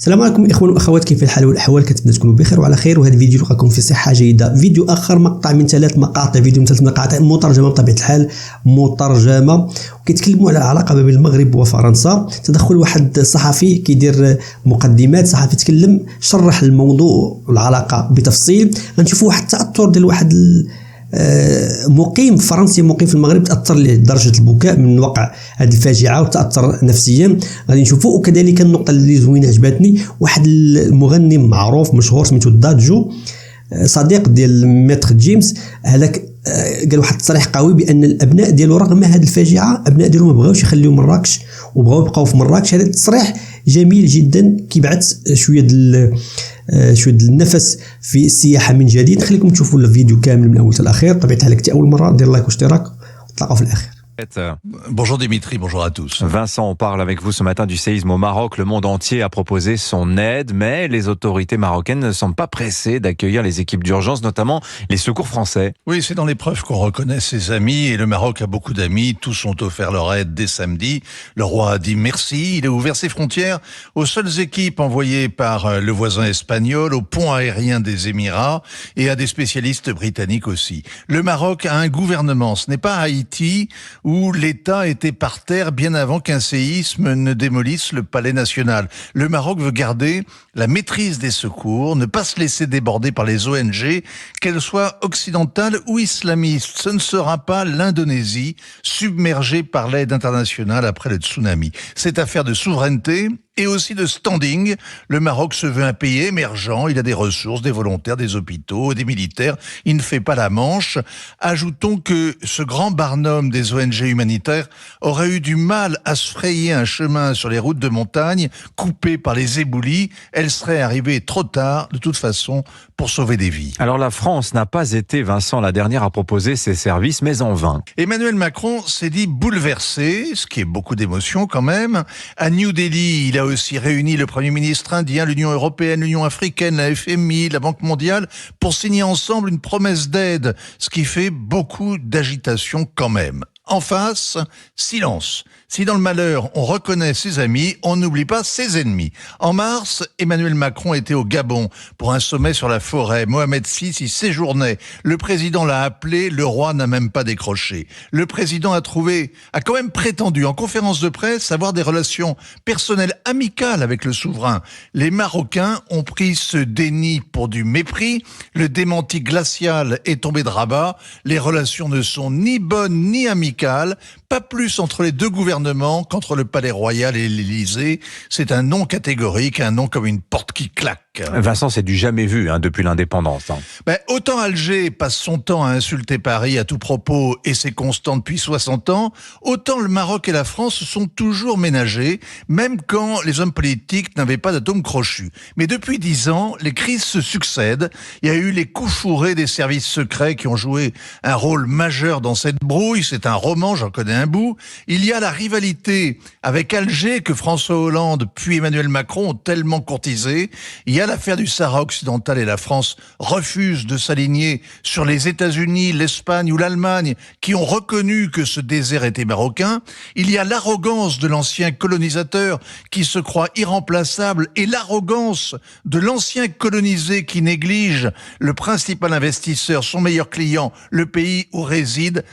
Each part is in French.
السلام عليكم اخوان واخوات، كيف الحال والاحوال؟ كنتمنى تكونوا بخير وعلى خير. وهذا الفيديو يلقاكم في صحه جيده. فيديو اخر، مقطع من 3 مقاطع، فيديو من 3 مقاطع مترجمه بطبيعه الحال، مترجمه، وكيتكلموا على العلاقه بين المغرب وفرنسا. تدخل واحد صحفي كيدير مقدمات، صحفي تكلم شرح الموضوع والعلاقه بتفصيل. غنشوفوا واحد التاثر ديال واحد مقيم فرنسي مقيم في المغرب، تاثر لدرجه البكاء من وقع هذه الفاجعه وتاثر نفسيا. غادي نشوفوا. وكذلك النقطه اللي زوينه عجبتني، واحد المغني معروف مشهور سميتو دادجو، صديق ديال ميتر جيمس، هذاك قال واحد التصريح قوي بان الابناء ديالو رغم هذه الفاجعه ابناء ديالو ما بغاوش يخليو مراكش وبغاو يبقاو في مراكش. هذا التصريح جميل جدا، كيبعث شويه النفس في السياحه من جديد. خليكم تشوفوا الفيديو كامل من اول حتى الاخير. طبيعه الحال كنتي اول مره دير لايك واشتراك، ونتلاقاو في الاخر. Bonjour Dimitri, bonjour à tous. Vincent, on parle avec vous ce matin du séisme au Maroc. Le monde entier a proposé son aide, mais les autorités marocaines ne semblent pas pressées d'accueillir les équipes d'urgence, notamment les secours français. Oui, c'est dans l'épreuve qu'on reconnaît ses amis, et le Maroc a beaucoup d'amis. Tous ont offert leur aide dès samedi. Le roi a dit merci. Il a ouvert ses frontières aux seules équipes envoyées par le voisin espagnol, au pont aérien des Émirats et à des spécialistes britanniques aussi. Le Maroc a un gouvernement. Ce n'est pas Haïti, où l'État était par terre bien avant qu'un séisme ne démolisse le palais national. Le Maroc veut garder la maîtrise des secours, ne pas se laisser déborder par les ONG, qu'elles soient occidentales ou islamistes. Ce ne sera pas l'Indonésie submergée par l'aide internationale après le tsunami. C'est affaire de souveraineté et aussi de standing. Le Maroc se veut un pays émergent, il a des ressources, des volontaires, des hôpitaux, des militaires, il ne fait pas la manche. Ajoutons que ce grand barnum des ONG humanitaires aurait eu du mal à se frayer un chemin sur les routes de montagne coupées par les éboulis. Elle serait arrivée trop tard, de toute façon, pour sauver des vies. Alors la France n'a pas été, Vincent, la dernière à proposer ses services, mais en vain. Emmanuel Macron s'est dit bouleversé, ce qui est beaucoup d'émotion quand même. À New Delhi, il a aussi réuni le Premier ministre indien, l'Union européenne, l'Union africaine, la FMI, la Banque mondiale, pour signer ensemble une promesse d'aide, ce qui fait beaucoup d'agitation quand même. En face, silence. Si dans le malheur, on reconnaît ses amis, on n'oublie pas ses ennemis. En mars, Emmanuel Macron était au Gabon pour un sommet sur la forêt. Mohamed VI y séjournait. Le président l'a appelé, le roi n'a même pas décroché. Le président a quand même prétendu en conférence de presse avoir des relations personnelles amicales avec le souverain. Les Marocains ont pris ce déni pour du mépris. Le démenti glacial est tombé de rabat. Les relations ne sont ni bonnes ni amicales. Pas plus entre les deux gouvernements qu'entre le Palais Royal et l'Élysée. C'est un non catégorique, un non comme une porte qui claque. Vincent, c'est du jamais vu depuis l'indépendance. Autant Alger passe son temps à insulter Paris à tout propos, et c'est constant depuis 60 ans, autant le Maroc et la France se sont toujours ménagés, même quand les hommes politiques n'avaient pas d'atome crochu. Mais depuis 10 ans, les crises se succèdent. Il y a eu les coups fourrés des services secrets qui ont joué un rôle majeur dans cette brouille. C'est un roman, j'en connais un bout. Il y a la rivalité avec Alger que François Hollande puis Emmanuel Macron ont tellement courtisé. Il y a l'affaire du Sahara occidental, et la France refuse de s'aligner sur les États-Unis, l'Espagne ou l'Allemagne qui ont reconnu que ce désert était marocain. Il y a l'arrogance de l'ancien colonisateur qui se croit irremplaçable, et l'arrogance de l'ancien colonisé qui néglige le principal investisseur, son meilleur client, le pays où réside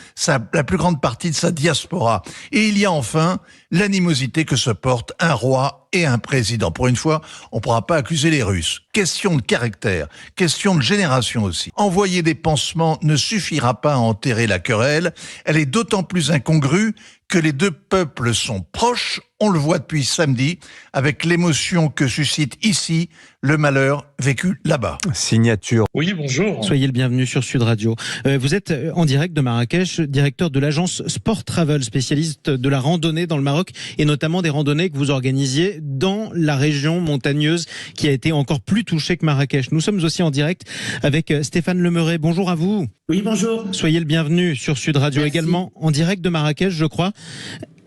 la plus grande partie de sa diaspora. Et il y a enfin l'animosité que se portent un roi et un président. Pour une fois, on ne pourra pas accuser les Russes. Question de caractère, question de génération aussi. Envoyer des pansements ne suffira pas à enterrer la querelle. Elle est d'autant plus incongrue que les deux peuples sont proches. On le voit depuis samedi, avec l'émotion que suscite ici le malheur vécu là-bas. Signature. Oui, bonjour. Soyez le bienvenu sur Sud Radio. Vous êtes en direct de Marrakech, directeur de l'agence Sport Travel, spécialiste de la randonnée dans le Maroc, et notamment des randonnées que vous organisiez dans la région montagneuse qui a été encore plus touchée que Marrakech. Nous sommes aussi en direct avec Stéphane Lemerey. Bonjour à vous. Oui, bonjour. Soyez le bienvenu sur Sud Radio. Merci. Également en direct de Marrakech, je crois.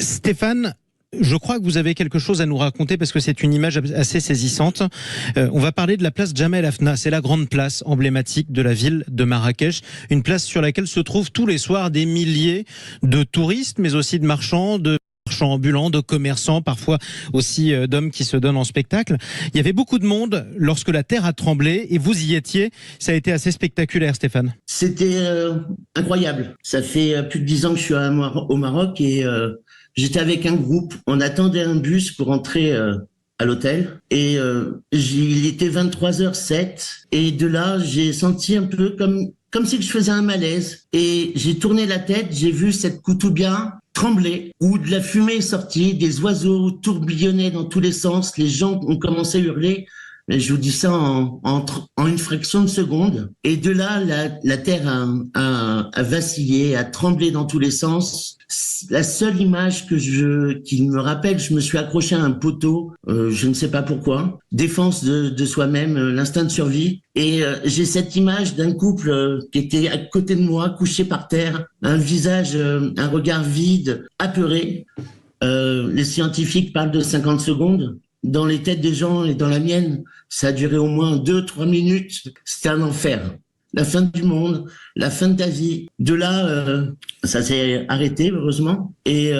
Stéphane, je crois que vous avez quelque chose à nous raconter parce que c'est une image assez saisissante. On va parler de la place Jemaa el-Afna. C'est la grande place emblématique de la ville de Marrakech. Une place sur laquelle se trouvent tous les soirs des milliers de touristes, mais aussi de marchands, de marchands ambulants, de commerçants, parfois aussi d'hommes qui se donnent en spectacle. Il y avait beaucoup de monde lorsque la terre a tremblé et vous y étiez. Ça a été assez spectaculaire, Stéphane. C'était incroyable. Ça fait plus de 10 ans que je suis au Maroc et j'étais avec un groupe. On attendait un bus pour entrer à l'hôtel et il était 23h07 et de là j'ai senti un peu comme si je faisais un malaise et j'ai tourné la tête, j'ai vu cette Koutoubia trembler où de la fumée est sortie, des oiseaux tourbillonnaient dans tous les sens, les gens ont commencé à hurler. Mais je vous dis ça en une fraction de seconde. Et de là, la terre a vacillé, a tremblé dans tous les sens. La seule image qu'il me rappelle, je me suis accroché à un poteau, je ne sais pas pourquoi. Défense de soi-même, l'instinct de survie. Et j'ai cette image d'un couple qui était à côté de moi, couché par terre, un visage, un regard vide, apeuré. Les scientifiques parlent de 50 secondes. Dans les têtes des gens et dans la mienne, ça a duré au moins 2-3 minutes. C'était un enfer. La fin du monde, la fin de ta vie. De là, ça s'est arrêté, heureusement. Et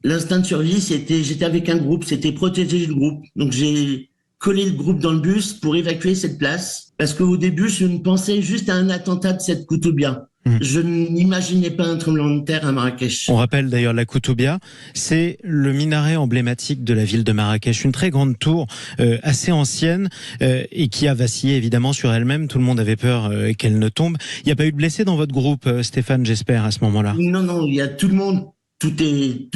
l'instinct de survie, j'étais avec un groupe, c'était protéger le groupe. Donc j'ai collé le groupe dans le bus pour évacuer cette place. Parce qu'au début, je ne pensais juste à un attentat de cette Koutoubia. Je n'imaginais pas un tremblement de terre à Marrakech. On rappelle d'ailleurs la Koutoubia, c'est le minaret emblématique de la ville de Marrakech, une très grande tour assez ancienne et qui a vacillé évidemment sur elle-même. Tout le monde avait peur qu'elle ne tombe. Il n'y a pas eu de blessés dans votre groupe, Stéphane, j'espère, à ce moment-là? Non, il y a tout le monde. Tous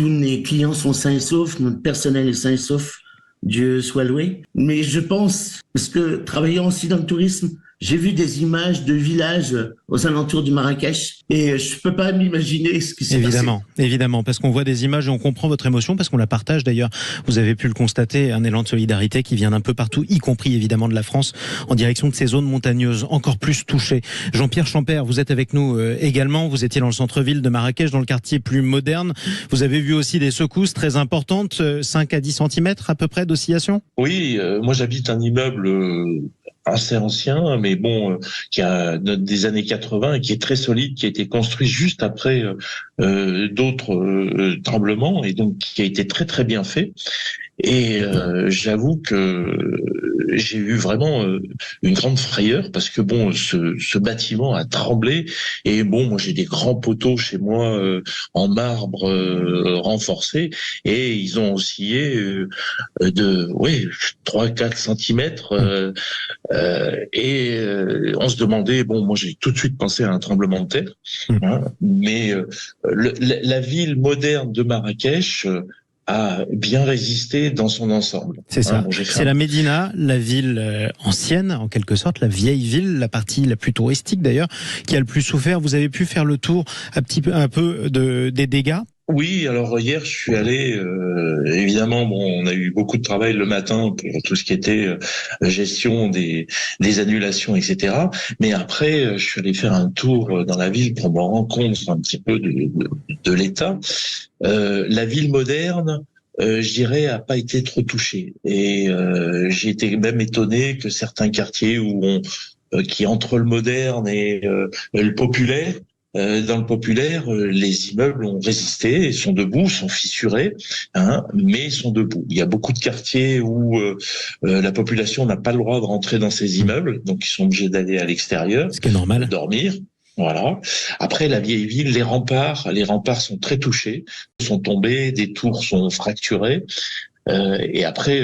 mes clients sont sains et saufs, notre personnel est sain et sauf. Dieu soit loué. Mais je pense, parce que travaillant aussi dans le tourisme, j'ai vu des images de villages aux alentours du Marrakech et je peux pas m'imaginer ce qui s'est passé. Évidemment, parce qu'on voit des images et on comprend votre émotion, parce qu'on la partage d'ailleurs. Vous avez pu le constater, un élan de solidarité qui vient d'un peu partout, y compris évidemment de la France, en direction de ces zones montagneuses encore plus touchées. Jean-Pierre Champère, vous êtes avec nous également. Vous étiez dans le centre-ville de Marrakech, dans le quartier plus moderne. Vous avez vu aussi des secousses très importantes, 5 à 10 cm à peu près d'oscillation? Oui, moi j'habite un immeuble assez ancien, mais bon, qui a des années 80 et qui est très solide, qui a été construit juste après d'autres tremblements et donc qui a été très très bien fait. Et j'avoue que j'ai eu vraiment une grande frayeur parce que bon, ce bâtiment a tremblé et bon, moi j'ai des grands poteaux chez moi en marbre renforcés et ils ont oscillé de 3-4 centimètres et on se demandait, bon, moi j'ai tout de suite pensé à un tremblement de terre, hein, mais la ville moderne de Marrakech a bien résisté dans son ensemble. C'est ça. C'est la Médina, la ville ancienne, en quelque sorte, la vieille ville, la partie la plus touristique d'ailleurs, qui a le plus souffert. Vous avez pu faire le tour un peu des dégâts? Oui, alors hier je suis allé, évidemment, bon, on a eu beaucoup de travail le matin pour tout ce qui était gestion des annulations, etc. Mais après, je suis allé faire un tour dans la ville pour me rendre compte un petit peu de l'état. La ville moderne, je dirais, a pas été trop touchée. Et j'ai été même étonné que certains quartiers qui entre le moderne et le populaire, dans le populaire, les immeubles ont résisté et sont debout, sont fissurés, hein, mais sont debout. Il y a beaucoup de quartiers où la population n'a pas le droit de rentrer dans ces immeubles, donc ils sont obligés d'aller à l'extérieur, ce qui est normal, dormir. Voilà. Après, la vieille ville, les remparts sont très touchés, sont tombés, des tours sont fracturées. Et après,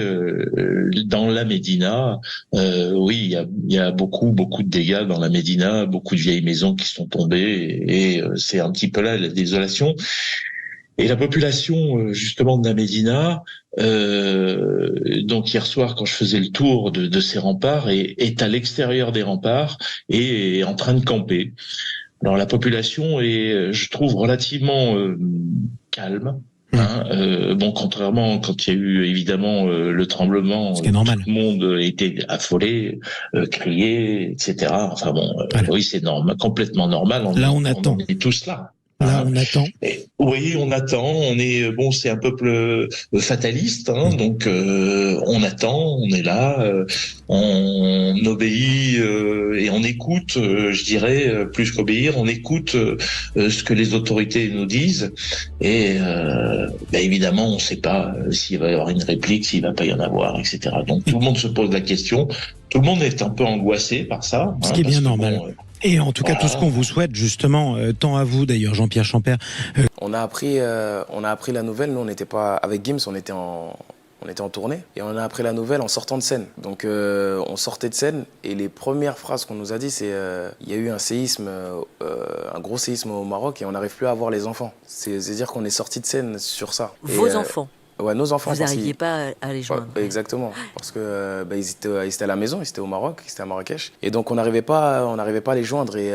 dans la Médina, oui, il y a beaucoup de dégâts dans la Médina, beaucoup de vieilles maisons qui sont tombées, et c'est un petit peu là la désolation. Et la population, justement, de la Médina, donc hier soir, quand je faisais le tour de ces remparts, est à l'extérieur des remparts et est en train de camper. Alors la population est, je trouve, relativement calme. Hein, bon, contrairement quand il y a eu évidemment le tremblement, tout le monde était affolé, crié, etc. Enfin bon, oui, c'est normal, complètement normal. Là, on attend. On est tous là. Là, on attend. Oui, on attend. On est c'est un peuple fataliste, donc on attend. On est là, on obéit et on écoute. Je dirais plus qu'obéir, on écoute ce que les autorités nous disent. Et évidemment, on ne sait pas s'il va y avoir une réplique, s'il va pas y en avoir, etc. Donc tout le monde se pose la question. Tout le monde est un peu angoissé par ça. Ce qui est bien normal. Et en tout cas, tout ce qu'on vous souhaite, justement, tant à vous d'ailleurs, Jean-Pierre Champère. On a appris la nouvelle. Nous, on n'était pas avec Gims, on était en tournée et on a appris la nouvelle en sortant de scène. Donc, on sortait de scène et les premières phrases qu'on nous a dit, c'est il y a eu un séisme, un gros séisme au Maroc et on n'arrive plus à voir les enfants. C'est-à-dire qu'on est sorti de scène sur ça. Vos enfants. Ouais, nos enfants. Vous n'arriviez pas à les joindre. Ouais, exactement, parce que ils étaient à la maison, ils étaient au Maroc, ils étaient à Marrakech, et donc on n'arrivait pas à les joindre. Et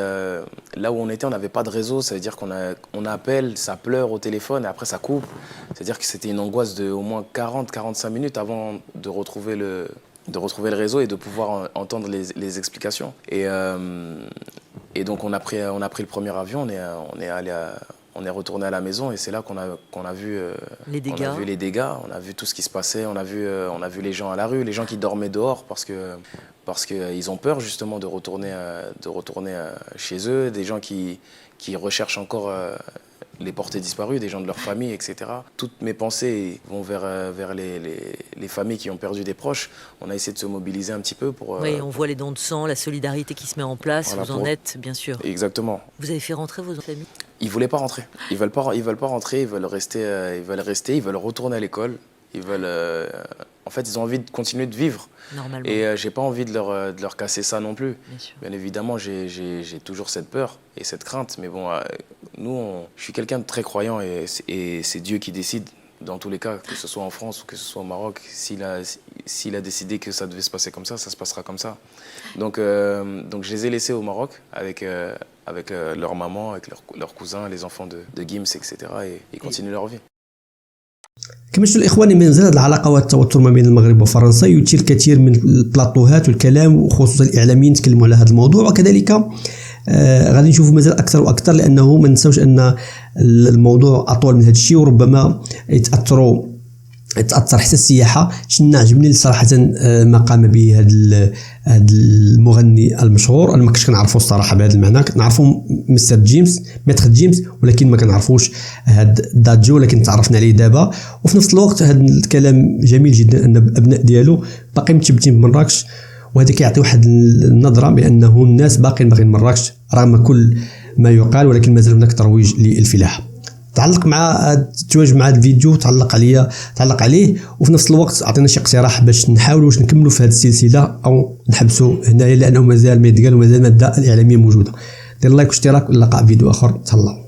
là où on était, on n'avait pas de réseau, ça veut dire qu'on appelle, ça pleure au téléphone, et après ça coupe. C'est-à-dire que c'était une angoisse de au moins 40-45 minutes avant de retrouver le réseau et de pouvoir entendre les explications. Et donc on a pris le premier avion, on est retourné à la maison et c'est là qu'on a vu les dégâts. On a vu les dégâts, on a vu tout ce qui se passait, on a vu les gens à la rue, les gens qui dormaient dehors parce que ils ont peur justement de retourner chez eux, des gens qui recherchent encore les portés disparus, des gens de leur famille, etc. Toutes mes pensées vont vers les familles qui ont perdu des proches. On a essayé de se mobiliser un petit peu pour... Oui, on voit les dons de sang, la solidarité qui se met en place, voilà, vous en êtes, bien sûr. Exactement. Vous avez fait rentrer vos familles ? Ils voulaient pas rentrer. Ils veulent pas rentrer, ils veulent rester, ils veulent retourner à l'école. Ils veulent... En fait, ils ont envie de continuer de vivre. Normalement. Et j'ai pas envie de leur casser ça non plus. Bien sûr. Bien évidemment, j'ai toujours cette peur et cette crainte. Mais bon, je suis quelqu'un de très croyant et c'est Dieu qui décide dans tous les cas, que ce soit en France ou que ce soit au Maroc. S'il a décidé que ça devait se passer comme ça se passera comme ça. Donc je les ai laissés au Maroc avec leur maman, avec leurs cousins, les enfants de Gims, etc. Et ils continuent leur vie. كما شفتوا الاخوان ما زالت العلاقه والتوتر ما بين المغرب وفرنسا يثير الكثير من البلاطوهات والكلام وخصوصا الاعلاميين يتكلموا على هذا الموضوع وكذلك غادي نشوفوا مازال اكثر واكثر لانه ما نساوش ان الموضوع اطول من هذا الشيء وربما تاثر حتى السياحه. شنا عجبني صراحه ما قام به هذا المغني المشهور. انا ما كنتش كنعرفو الصراحه بهذا المعنى، كنعرفو مستر جيمس ميتر جيمس ولكن ما كنعرفوش هذا دادجو، ولكن تعرفنا عليه دابا. وفي نفس الوقت هذا الكلام جميل جدا ان الابناء ديالو باقي متثبتين بمراكش، وهذا كيعطي واحد النظره بانه الناس باقين مراكش رغم كل ما يقال، ولكن مازال هناك ترويج للفلاحه. تعلق مع تواجد مع الفيديو، تعلق عليه وفي نفس الوقت اعطينا شي اقتراح باش نحاولوا واش نكملوا في هذه السلسله او نحبسوا هنايا لانه مازال ما يتقال ومازال الماده الاعلاميه موجوده. دير لايك واشتراك واللقاء فيديو اخر. تهلاو.